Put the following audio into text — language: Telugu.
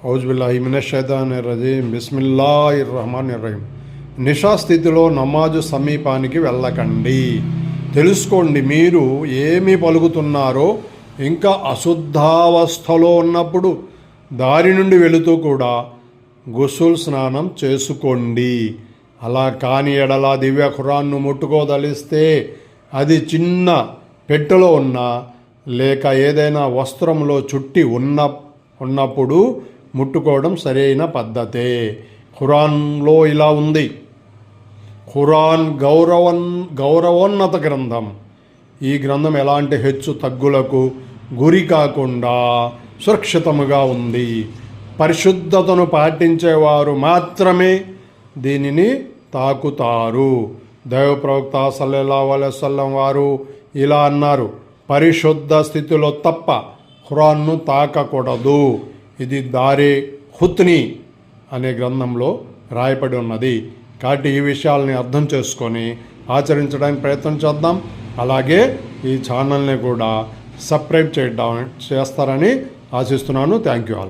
ఔజుబిల్లాహి మినశ్శైతానిర్రజీం బిస్మిల్లాహిర్రహమానిర్రహీం. నిషాస్థితిలో నమాజు సమీపానికి వెళ్ళకండి. తెలుసుకోండి, మీరు ఏమి పలుకుతున్నారో. ఇంకా అశుద్ధావస్థలో ఉన్నప్పుడు దారి నుండి వెళుతూ కూడా గుసుల్ స్నానం చేసుకోండి. అలా కాని ఎడల దివ్య ఖురాన్ను ముట్టుకోదలిస్తే అది చిన్న పెట్టెలో ఉన్నా లేక ఏదైనా వస్త్రంలో చుట్టి ఉన్నప్పుడు ముట్టుకోవడం సరైన పద్ధతే. ఖురాన్లో ఇలా ఉంది. ఖురాన్ గౌరవోన్నత గ్రంథం. ఈ గ్రంథం ఎలాంటి హెచ్చు తగ్గులకు గురి కాకుండా సురక్షితముగా ఉంది. పరిశుద్ధతను పాటించేవారు మాత్రమే దీనిని తాకుతారు. దైవ ప్రవక్త సల్లల్లాహు అలైహి వసల్లం వారు ఇలా అన్నారు, పరిశుద్ధ స్థితిలో తప్ప ఖురాన్ను తాకకూడదు. ఇది దారే ఖుత్నీ అనే గ్రంథంలో రాయబడి ఉన్నది. కాబట్టి ఈ విషయాల్ని అర్థం చేసుకొని ఆచరించడానికి ప్రయత్నం చేద్దాం. అలాగే ఈ ఛానల్ని కూడా సబ్స్క్రైబ్ చేస్తారని ఆశిస్తున్నాను. Thank you all.